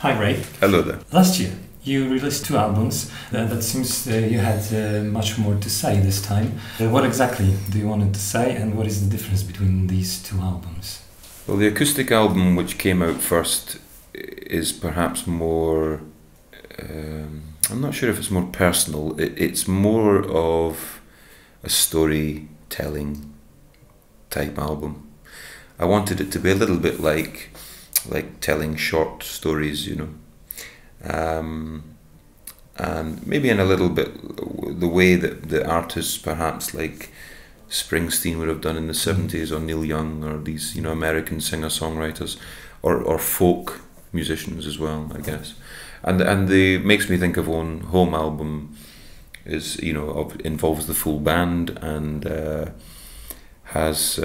Hi Ray. Hello there. Last year you released two albums. That seems you had much more to say this time. What exactly do you want to say, and what is the difference between these two albums? Well, the acoustic album which came out first is perhaps more, I'm not sure if it's more personal, it's more of a storytelling type album. I wanted it to be a little bit like telling short stories, you know, and maybe in a little bit the way that the artists perhaps like Springsteen would have done in the 70s, or Neil Young, or these, you know, American singer-songwriters, or folk musicians as well, I guess. And the Makes Me Think of Home album is, you know, involves the full band and has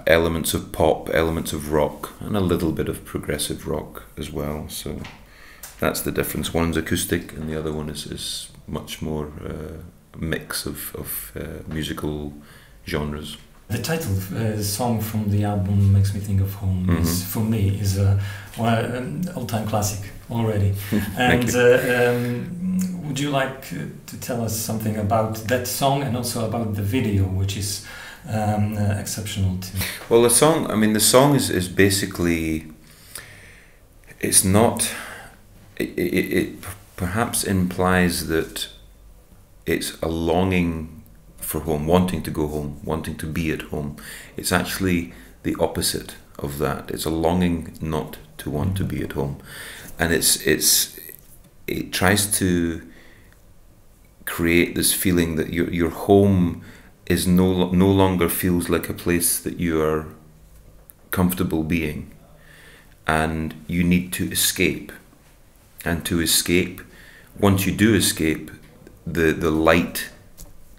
elements of pop, elements of rock, and a little bit of progressive rock as well. So that's the difference. One's acoustic and the other one is much more a mix of musical genres. The title song from the album Makes Me Think of Home is, for me, is an all-time classic already. And would you like to tell us something about that song and also about the video, which is exceptional too? Well, the song is basically, it's not, it perhaps implies that it's a longing for home, wanting to go home, wanting to be at home. It's actually the opposite of that. It's a longing not to want to be at home, and it tries to create this feeling that your home is no longer feels like a place that you are comfortable being, and you need to escape. And to escape, once you do escape, the light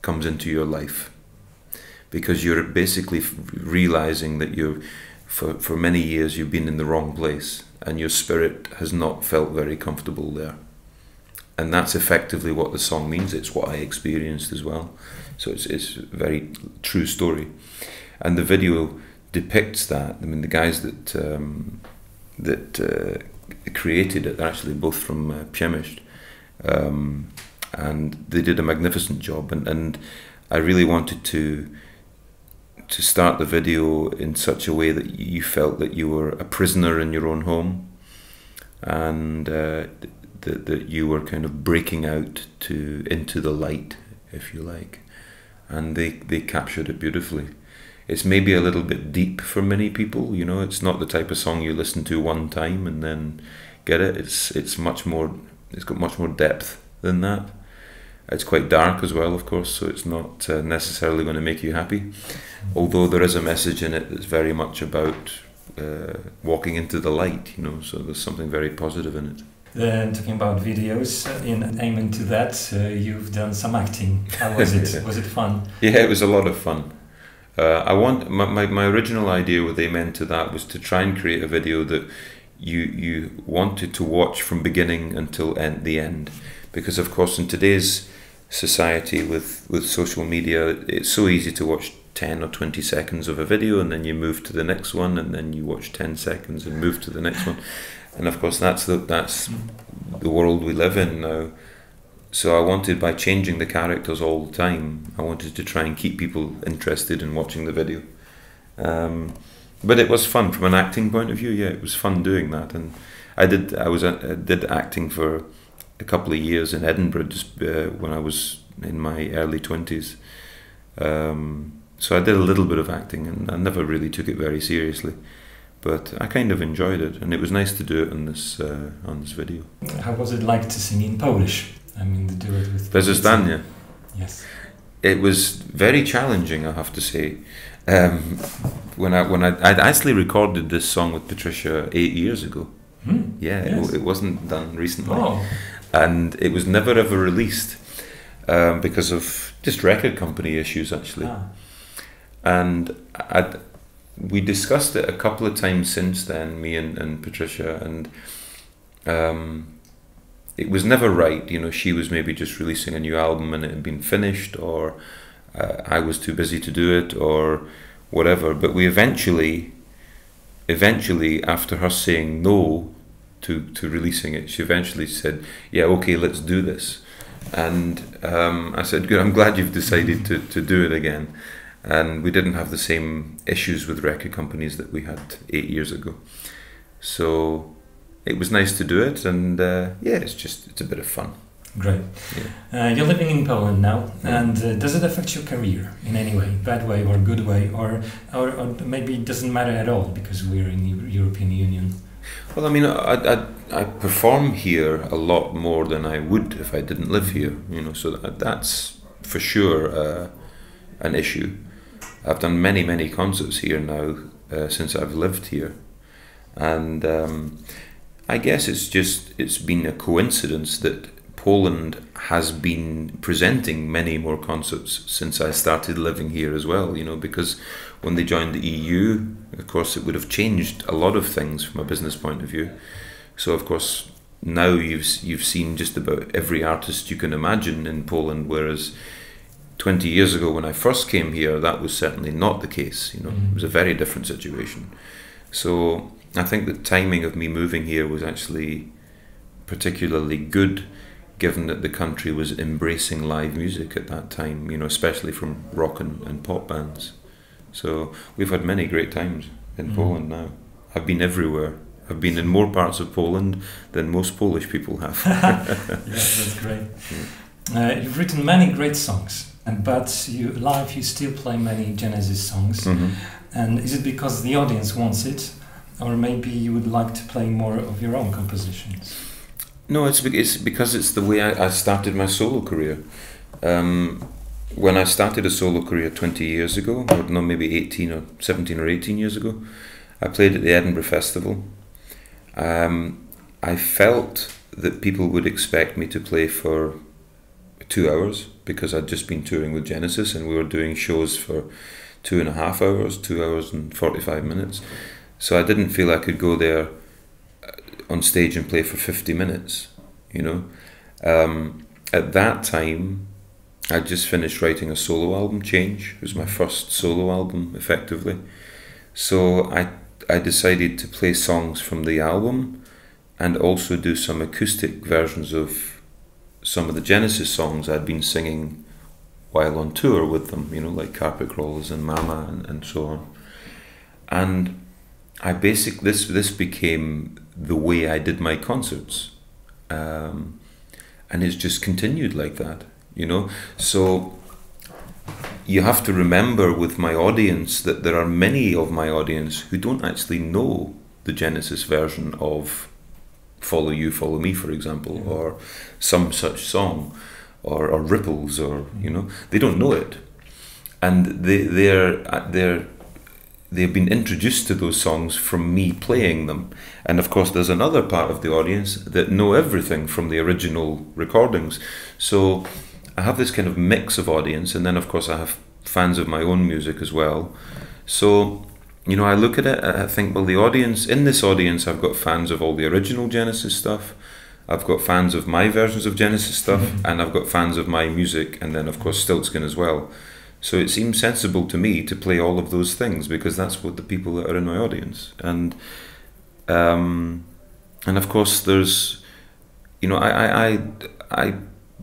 comes into your life, because you're basically realizing that for many years you've been in the wrong place and your spirit has not felt very comfortable there. And that's effectively what the song means. It's what I experienced as well. So it's a very true story. And the video depicts that. I mean, the guys that created it are actually both from Przemysl, and they did a magnificent job. And I really wanted to start the video in such a way that you felt that you were a prisoner in your own home, and that you were kind of breaking out into the light, if you like. And they captured it beautifully. It's maybe a little bit deep for many people, you know. It's not the type of song you listen to one time and then get it. It's much more. It's got much more depth than that. It's quite dark as well, of course, so it's not necessarily going to make you happy. Although there is a message in it that's very much about walking into the light, you know. So there's something very positive in it. Talking about videos, in aiming to that, you've done some acting. How was it? Yeah. Was it fun? Yeah, it was a lot of fun. My original idea with Amen to that was to try and create a video that you wanted to watch from beginning until the end, because of course in today's society with social media, it's so easy to watch 10 or 20 seconds of a video and then you move to the next one, and then you watch 10 seconds and move to the next one. And of course that's the world we live in now. So I wanted, by changing the characters all the time, I wanted to try and keep people interested in watching the video. But it was fun from an acting point of view. Yeah, it was fun doing that. And I did acting for a couple of years in Edinburgh, just when I was in my early 20s. So I did a little bit of acting, and I never really took it very seriously. But I kind of enjoyed it, and it was nice to do it on this video. How was it like to sing in Polish? I mean, to do it with... Bezdania. Yes. It was very challenging, I have to say. I'd actually recorded this song with Patricia 8 years ago. Yeah, yes. It wasn't done recently. Oh. And it was never ever released because of just record company issues, actually. Ah. And we discussed it a couple of times since then, me and Patricia, and it was never right. You know, she was maybe just releasing a new album and it had been finished, or I was too busy to do it, or whatever. But we eventually eventually, after her saying no to releasing it, she eventually said, yeah, okay, let's do this. And I said, good, I'm glad you've decided to do it again. And we didn't have the same issues with record companies that we had 8 years ago. So it was nice to do it, and yeah, it's a bit of fun. Great. Yeah. You're living in Poland now, and does it affect your career in any way, bad way or good way, or maybe it doesn't matter at all because we're in the European Union? Well, I mean, I perform here a lot more than I would if I didn't live here, you know, so that's for sure an issue. I've done many concerts here now since I've lived here, and I guess it's been a coincidence that Poland has been presenting many more concerts since I started living here as well, you know, because when they joined the EU, of course, it would have changed a lot of things from a business point of view. So, of course, now you've seen just about every artist you can imagine in Poland, whereas 20 years ago when I first came here, that was certainly not the case, you know. It was a very different situation. So I think the timing of me moving here was actually particularly good, given that the country was embracing live music at that time, you know, especially from rock and pop bands. So we've had many great times in Poland now. I've been everywhere. I've been in more parts of Poland than most Polish people have. Yeah, that's great. You've written many great songs, but live you still play many Genesis songs. And is it because the audience wants it, or maybe you would like to play more of your own compositions? No, it's because it's the way I started my solo career. When I started a solo career 20 years ago, or no, maybe 17 or 18 years ago, I played at the Edinburgh Festival. I felt that people would expect me to play for 2 hours because I'd just been touring with Genesis and we were doing shows for 2.5 hours, 2 hours and 45 minutes. So I didn't feel I could go there on stage and play for 50 minutes, you know. At that time, I just finished writing a solo album, Change. It was my first solo album, effectively. So I decided to play songs from the album and also do some acoustic versions of some of the Genesis songs I'd been singing while on tour with them, you know, like Carpet Crawlers and Mama and so on. And this became the way I did my concerts, and it's just continued like that, you know. So you have to remember with my audience that there are many of my audience who don't actually know the Genesis version of Follow You, Follow Me, for example, or some such song, or Ripples, or, you know, they don't know it, and they've been introduced to those songs from me playing them. And of course there's another part of the audience that know everything from the original recordings. So I have this kind of mix of audience, and then of course I have fans of my own music as well. So, you know, I look at it, I think, well, in this audience I've got fans of all the original Genesis stuff, I've got fans of my versions of Genesis stuff, and I've got fans of my music, and then of course Stiltskin as well. So it seems sensible to me to play all of those things because that's what the people that are in my audience. And of course there's, you know, I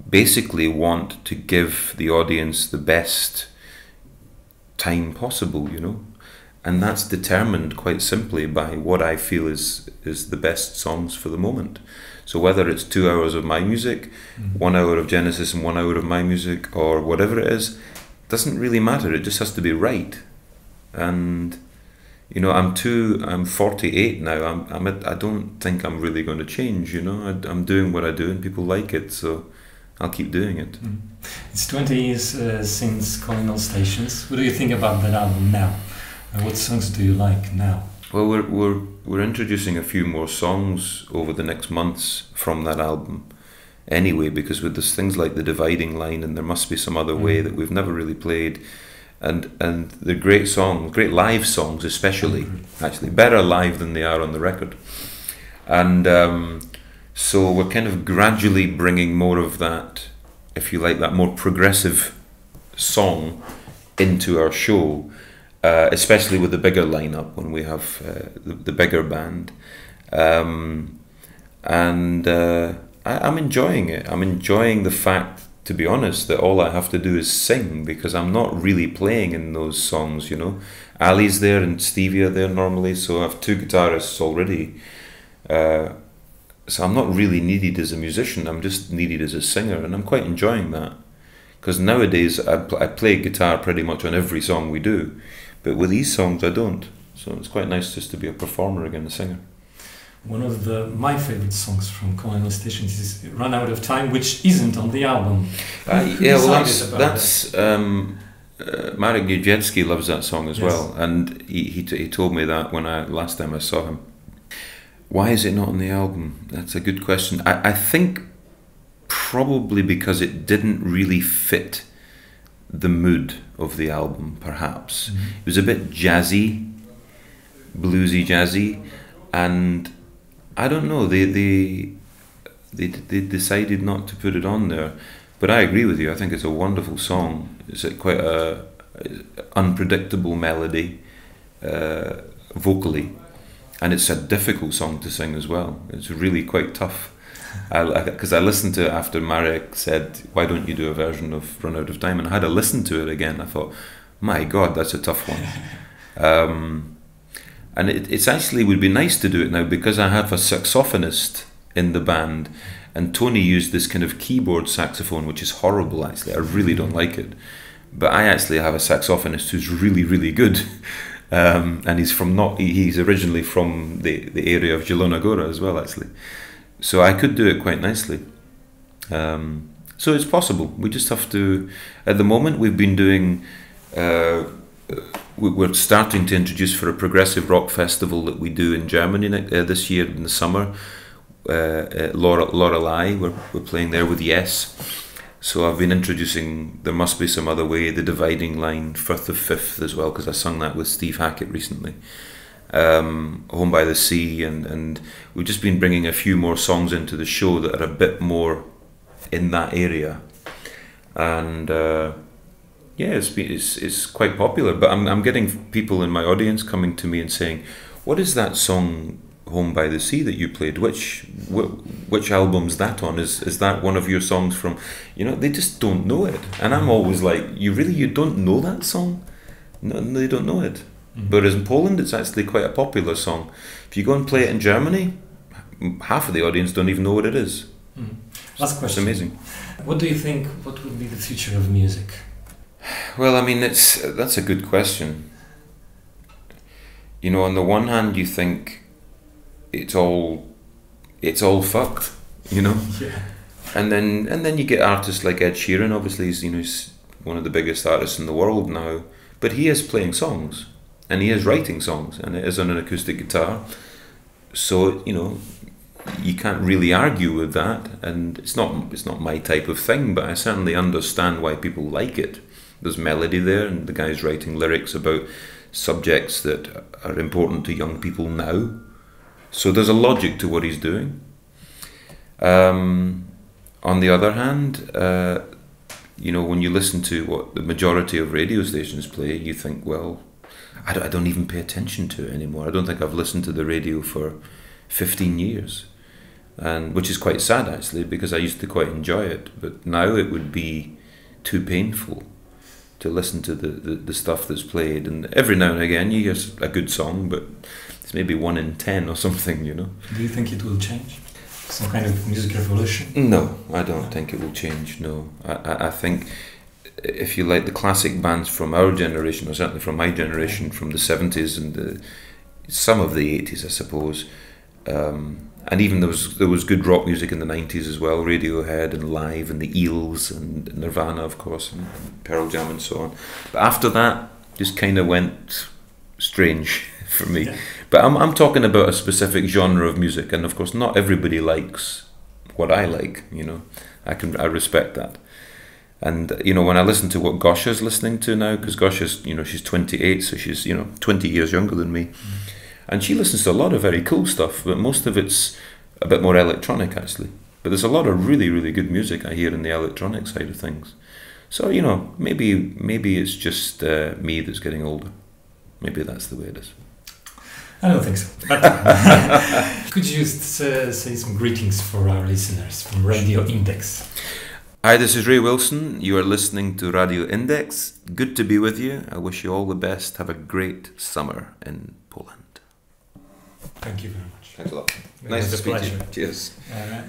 basically want to give the audience the best time possible, you know, and that's determined quite simply by what I feel is the best songs for the moment. So whether it's 2 hours of my music, 1 hour of Genesis and 1 hour of my music, or whatever it is, doesn't really matter. It just has to be right. And you know, I'm 48 now. I don't think I'm really going to change. You know, I'm doing what I do, and people like it, so I'll keep doing it. It's 20 years since Calling All Stations. What do you think about that album now? What songs do you like now? Well, we're introducing a few more songs over the next months from that album. Anyway, because with this things like The Dividing Line, and There Must Be Some Other Way that we've never really played, and they're great songs, great live songs especially, actually better live than they are on the record. And so we're kind of gradually bringing more of that, if you like, that more progressive song into our show. especially with the bigger lineup when we have the bigger band. I'm enjoying it. I'm enjoying the fact, to be honest, that all I have to do is sing, because I'm not really playing in those songs, you know. Ali's there and Stevie are there normally, so I have two guitarists already. So I'm not really needed as a musician, I'm just needed as a singer, and I'm quite enjoying that. Because nowadays I play guitar pretty much on every song we do, but with these songs I don't. So it's quite nice just to be a performer again, a singer. One of my favorite songs from Colonial Stations is "Run Out of Time," which isn't on the album. Yeah, well, that's Marek Niedzwiecki loves that song as well, and he told me that when last time I saw him. Why is it not on the album? That's a good question. I think probably because it didn't really fit the mood of the album, perhaps. Mm-hmm. It was a bit jazzy, bluesy jazzy, and I don't know, they decided not to put it on there. But I agree with you, I think it's a wonderful song. It's quite a unpredictable melody, vocally, and it's a difficult song to sing as well. It's really quite tough. Because I listened to it after Marek said, why don't you do a version of Run Out of Time? And I had to listen to it again. I thought, my God, that's a tough one. And it's actually would be nice to do it now, because I have a saxophonist in the band, and Tony used this kind of keyboard saxophone, which is horrible actually. I really don't like it. But I actually have a saxophonist who's really, really good. And he's originally from the area of Zielonej Góry as well, actually. So I could do it quite nicely. So it's possible. We just have to. At the moment, we've been doing. We're starting to introduce for a progressive rock festival that we do in Germany this year in the summer. Lorelei, we're playing there with Yes. So I've been introducing There Must Be Some Other Way, The Dividing Line, Firth of Fifth as well, because I sung that with Steve Hackett recently. Home by the Sea, and we've just been bringing a few more songs into the show that are a bit more in that area, and yeah, it's quite popular. But I'm getting people in my audience coming to me and saying, "What is that song, Home by the Sea, that you played? Which album's that on? Is that one of your songs from?" You know, they just don't know it, and I'm always like, you don't know that song? No, they don't know it. Whereas in Poland, it's actually quite a popular song. If you go and play it in Germany, half of the audience don't even know what it is. Last question. It's amazing. What do you think? What would be the future of music? Well, I mean, that's a good question. You know, on the one hand, you think it's all fucked. You know, yeah. And then you get artists like Ed Sheeran. Obviously, he's one of the biggest artists in the world now, but he is playing songs. And he is writing songs, and it is on an acoustic guitar. So, you know, you can't really argue with that. And it's not my type of thing, but I certainly understand why people like it. There's melody there, and the guy's writing lyrics about subjects that are important to young people now. So there's a logic to what he's doing. On the other hand, you know, when you listen to what the majority of radio stations play, you think, well, I don't even pay attention to it anymore. I don't think I've listened to the radio for 15 years, and which is quite sad actually, because I used to quite enjoy it, but now it would be too painful to listen to the stuff that's played. And every now and again you hear a good song, but it's maybe 1 in 10 or something, you know. Do you think it will change? Some kind of music revolution? No, I don't think it will change, no. I think, if you like, the classic bands from our generation, or certainly from my generation, from the 70s and some of the 80s, I suppose, and even there was good rock music in the 90s as well, Radiohead and Live and the Eels and Nirvana, of course, and Pearl Jam and so on. But after that, just kind of went strange for me. Yeah. But I'm talking about a specific genre of music, and of course not everybody likes what I like, you know. I respect that. And, you know, when I listen to what Gosha's listening to now, because Gosha's, you know, she's 28, so she's, you know, 20 years younger than me. And she listens to a lot of very cool stuff, but most of it's a bit more electronic, actually. But there's a lot of really, really good music I hear in the electronic side of things. So, you know, maybe it's just me that's getting older. Maybe that's the way it is. I don't think so. But could you just say some greetings for our listeners from Radiu Index? Hi, this is Raya Wilson. You are listening to Radiu Index. Good to be with you. I wish you all the best. Have a great summer in Poland. Thank you very much. Thanks a lot. It Nice was to a speak to you. pleasure. Cheers. All right.